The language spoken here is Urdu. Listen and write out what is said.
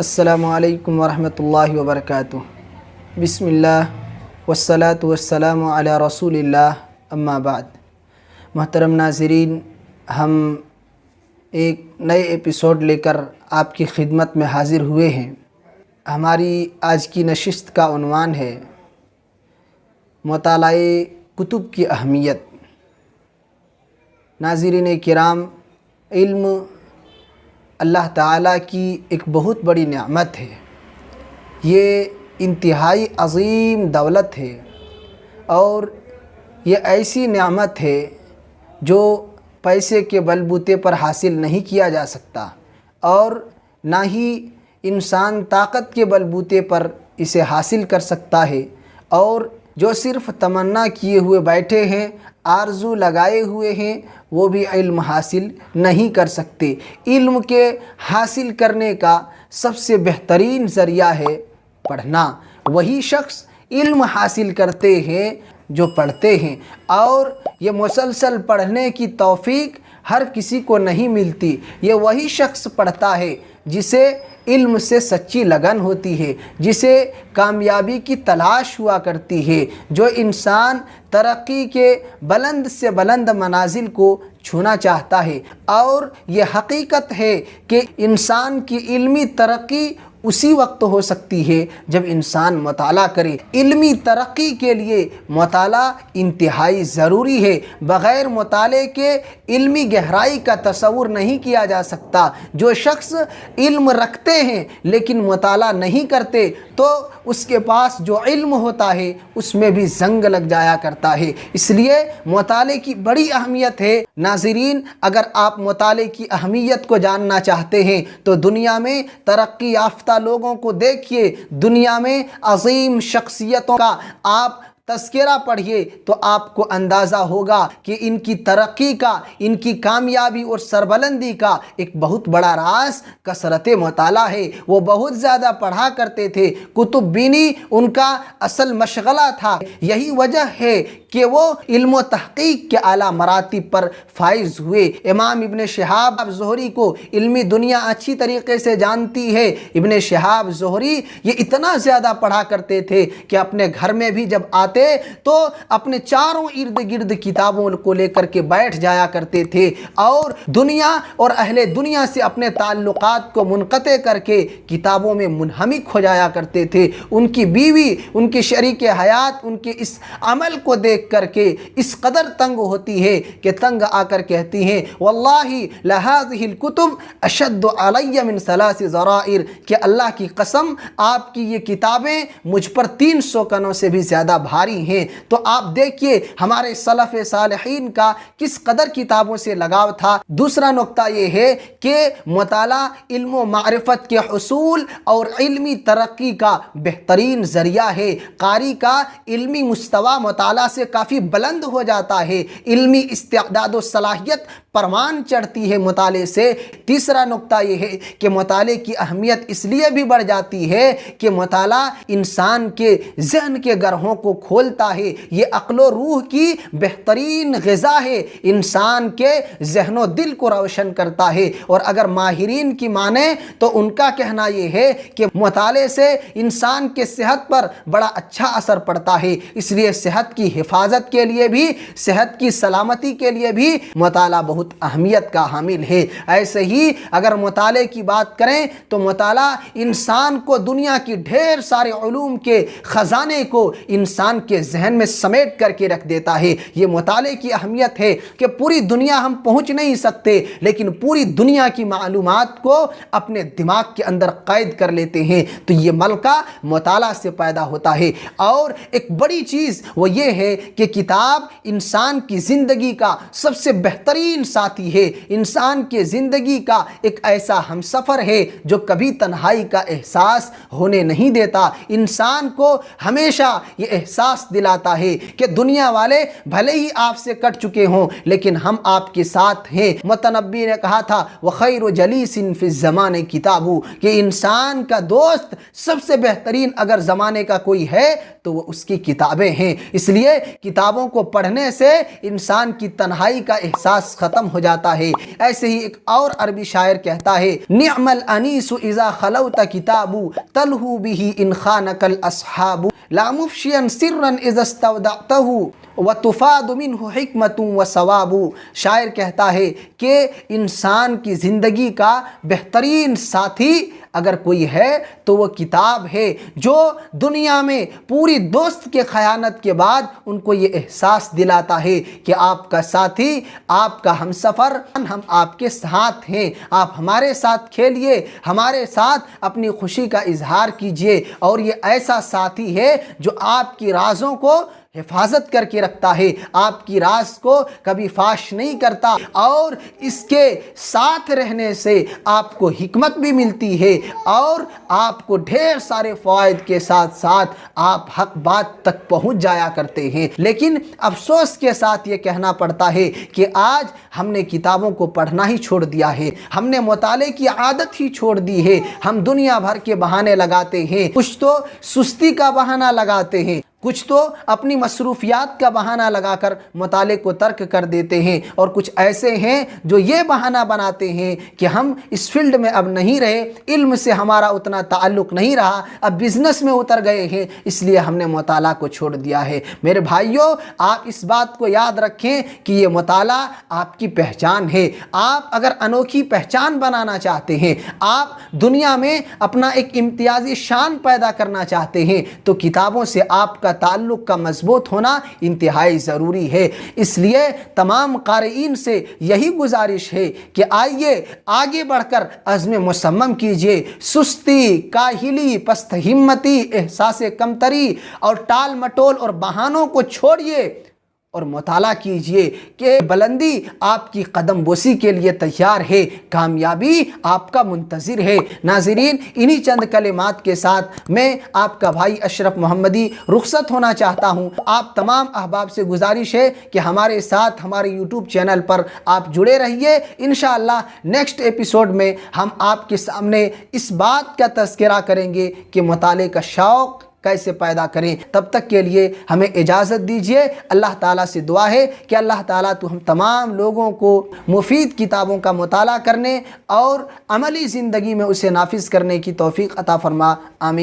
السلام علیکم ورحمۃ اللہ وبرکاتہ۔ بسم اللہ والصلاة والسلام علی رسول اللہ، اما بعد۔ محترم ناظرین، ہم ایک نئے ایپیسوڈ لے کر آپ کی خدمت میں حاضر ہوئے ہیں۔ ہماری آج کی نشست کا عنوان ہے مطالعہ کتب کی اہمیت۔ ناظرین کرام، علم اللہ تعالیٰ کی ایک بہت بڑی نعمت ہے۔ یہ انتہائی عظیم دولت ہے اور یہ ایسی نعمت ہے جو پیسے کے بل بوتے پر حاصل نہیں کیا جا سکتا اور نہ ہی انسان طاقت کے بل بوتے پر اسے حاصل کر سکتا ہے، اور جو صرف تمنا کیے ہوئے بیٹھے ہیں، آرزو لگائے ہوئے ہیں، وہ بھی علم حاصل نہیں کر سکتے۔ علم کے حاصل کرنے کا سب سے بہترین ذریعہ ہے پڑھنا۔ وہی شخص علم حاصل کرتے ہیں جو پڑھتے ہیں، اور یہ مسلسل پڑھنے کی توفیق ہر کسی کو نہیں ملتی۔ یہ وہی شخص پڑھتا ہے جسے علم سے سچی لگن ہوتی ہے، جسے کامیابی کی تلاش ہوا کرتی ہے، جو انسان ترقی کے بلند سے بلند منازل کو چھونا چاہتا ہے۔ اور یہ حقیقت ہے کہ انسان کی علمی ترقی اسی وقت ہو سکتی ہے جب انسان مطالعہ کرے۔ علمی ترقی کے لیے مطالعہ انتہائی ضروری ہے۔ بغیر مطالعے کے علمی گہرائی کا تصور نہیں کیا جا سکتا۔ جو شخص علم رکھتے ہیں لیکن مطالعہ نہیں کرتے تو اس کے پاس جو علم ہوتا ہے اس میں بھی زنگ لگ جایا کرتا ہے۔ اس لیے مطالعے کی بڑی اہمیت ہے۔ ناظرین، اگر آپ مطالعے کی اہمیت کو جاننا چاہتے ہیں تو دنیا میں ترقی یافتہ لوگوں کو دیکھیے، دنیا میں عظیم شخصیتوں کا آپ تذکرہ پڑھیے تو آپ کو اندازہ ہوگا کہ ان کی ترقی کا، ان کی کامیابی اور سربلندی کا ایک بہت بڑا راز کثرت مطالعہ ہے۔ وہ بہت زیادہ پڑھا کرتے تھے، کتب بینی ان کا اصل مشغلہ تھا۔ یہی وجہ ہے کہ وہ علم و تحقیق کے اعلیٰ مراتب پر فائز ہوئے۔ امام ابن شہاب زہری کو علمی دنیا اچھی طریقے سے جانتی ہے۔ ابن شہاب زہری یہ اتنا زیادہ پڑھا کرتے تھے کہ اپنے گھر میں بھی جب آتے تو اپنے چاروں ارد گرد کتابوں کو لے کر کے بیٹھ جایا کرتے تھے، اور دنیا اور اہل دنیا سے اپنے تعلقات کو منقطع کر کے کتابوں میں منہمک ہو جایا کرتے تھے۔ ان کی بیوی، ان کی شریک حیات ان کے اس عمل کو دیکھ کر کے اس قدر تنگ ہوتی ہے کہ تنگ آ کر کہتی ہیں واللہ لہذه الکتب اشد علی من 3 ذرائر، کہ اللہ کی قسم آپ کی یہ کتابیں مجھ پر 300 کنوں سے بھی زیادہ بھاری ہیں۔ تو آپ دیکھیے ہمارے سلف صالحین کا کس قدر کتابوں سے لگاؤ تھا۔ دوسرا نقطہ یہ ہے کہ مطالعہ علم و معرفت کے حصول اور علمی ترقی کا بہترین ذریعہ ہے۔ قاری کا علمی مستوی مطالعہ سے کافی بلند ہو جاتا ہے، علمی استعداد و صلاحیت پروان چڑھتی ہے مطالعے سے۔ تیسرا نقطہ یہ ہے کہ مطالعے کی اہمیت اس لیے بھی بڑھ جاتی ہے کہ مطالعہ انسان کے ذہن کے گرہوں کو کھولتا ہے۔ یہ عقل و روح کی بہترین غذا ہے، انسان کے ذہن و دل کو روشن کرتا ہے۔ اور اگر ماہرین کی مانیں تو ان کا کہنا یہ ہے کہ مطالعے سے انسان کے صحت پر بڑا اچھا اثر پڑتا ہے۔ اس لیے صحت کی حفاظت کے لیے بھی، صحت کی سلامتی کے لیے بھی مطالعہ بہت اہمیت کا حامل ہے۔ ایسے ہی اگر مطالعے کی بات کریں تو مطالعہ انسان کو دنیا کی ڈھیر سارے علوم کے خزانے کو انسان کے ذہن میں سمیٹ کر کے رکھ دیتا ہے۔ یہ مطالعے کی اہمیت ہے کہ پوری دنیا ہم پہنچ نہیں سکتے لیکن پوری دنیا کی معلومات کو اپنے دماغ کے اندر قید کر لیتے ہیں۔ تو یہ ملکہ مطالعہ سے پیدا ہوتا ہے۔ اور ایک بڑی چیز وہ یہ ہے کہ کتاب انسان کی زندگی کا سب سے بہترین ساتھی ہے، انسان کی زندگی کا ایک ایسا ہمسفر ہے جو کبھی تنہائی کا احساس ہونے نہیں دیتا۔ انسان کو ہمیشہ یہ احساس احساس دلاتا ہے کہ دنیا والے بھلے ہی آپ سے کٹ چکے ہوں لیکن ہم آپ کے ساتھ ہیں۔ متنبی نے کہا تھا وَخَيْرُ جَلِيسٍ فِي الزَّمَانِ کتابو، کہ انسان کا دوست سب سے بہترین اگر زمانے کا کوئی ہے تو وہ اس کی کتابیں ہیں۔ اس لیے کتابوں کو پڑھنے سے انسان کی تنہائی کا احساس ختم ہو جاتا ہے۔ ایسے ہی ایک اور عربی شاعر کہتا ہے نعم الانیس اذا خلوت کتاب تلہو بہ ان خانک الاصحاب لا مفشیا سرا اذا استودعتہ وتفاد منہ حکمت وثواب۔ شاعر کہتا ہے کہ انسان کی زندگی کا بہترین ساتھی اگر کوئی ہے تو وہ کتاب ہے، جو دنیا میں پوری دوست کے خیانت کے بعد ان کو یہ احساس دلاتا ہے کہ آپ کا ساتھی، آپ کا ہمسفر، ہم آپ کے ساتھ ہیں، آپ ہمارے ساتھ کھیلیے، ہمارے ساتھ اپنی خوشی کا اظہار کیجئے۔ اور یہ ایسا ساتھی ہے جو آپ کی رازوں کو حفاظت کر کے رکھتا ہے، آپ کی راز کو کبھی فاش نہیں کرتا، اور اس کے ساتھ رہنے سے آپ کو حکمت بھی ملتی ہے اور آپ کو ڈھیر سارے فوائد کے ساتھ ساتھ آپ حق بات تک پہنچ جایا کرتے ہیں۔ لیکن افسوس کے ساتھ یہ کہنا پڑتا ہے کہ آج ہم نے کتابوں کو پڑھنا ہی چھوڑ دیا ہے، ہم نے مطالعے کی عادت ہی چھوڑ دی ہے، ہم دنیا بھر کے بہانے لگاتے ہیں، کچھ تو سستی کا بہانہ لگاتے ہیں، کچھ تو اپنی مصروفیات کا بہانہ لگا کر مطالعے کو ترک کر دیتے ہیں، اور کچھ ایسے ہیں جو یہ بہانہ بناتے ہیں کہ ہم اس فیلڈ میں اب نہیں رہے، علم سے ہمارا اتنا تعلق نہیں رہا، اب بزنس میں اتر گئے ہیں، اس لیے ہم نے مطالعہ کو چھوڑ دیا ہے۔ میرے بھائیوں، آپ اس بات کو یاد رکھیں کہ یہ مطالعہ آپ کی پہچان ہے۔ آپ اگر انوکھی پہچان بنانا چاہتے ہیں، آپ دنیا میں اپنا ایک امتیازی شان پیدا کرنا چاہتے ہیں، تو کتابوں سے آپ کا تعلق کا مضبوط ہونا انتہائی ضروری ہے۔ اس لیے تمام قارئین سے یہی گزارش ہے کہ آئیے آگے بڑھ کر عزم مصمم کیجئے، سستی، کاہلی، پست ہمتی، احساس کمتری اور ٹال مٹول اور بہانوں کو چھوڑیے اور مطالعہ کیجئے کہ بلندی آپ کی قدم بوسی کے لیے تیار ہے، کامیابی آپ کا منتظر ہے۔ ناظرین، انہی چند کلمات کے ساتھ میں آپ کا بھائی اشرف محمدی رخصت ہونا چاہتا ہوں۔ آپ تمام احباب سے گزارش ہے کہ ہمارے ساتھ ہمارے یوٹیوب چینل پر آپ جڑے رہیے۔ انشاءاللہ نیکسٹ ایپیسوڈ میں ہم آپ کے سامنے اس بات کا تذکرہ کریں گے کہ مطالعے کا شوق کیسے پیدا کریں۔ تب تک کے لیے ہمیں اجازت دیجیے۔ اللہ تعالیٰ سے دعا ہے کہ اللہ تعالیٰ تو ہم تمام لوگوں کو مفید کتابوں کا مطالعہ کرنے اور عملی زندگی میں اسے نافذ کرنے کی توفیق عطا فرما۔ آمین۔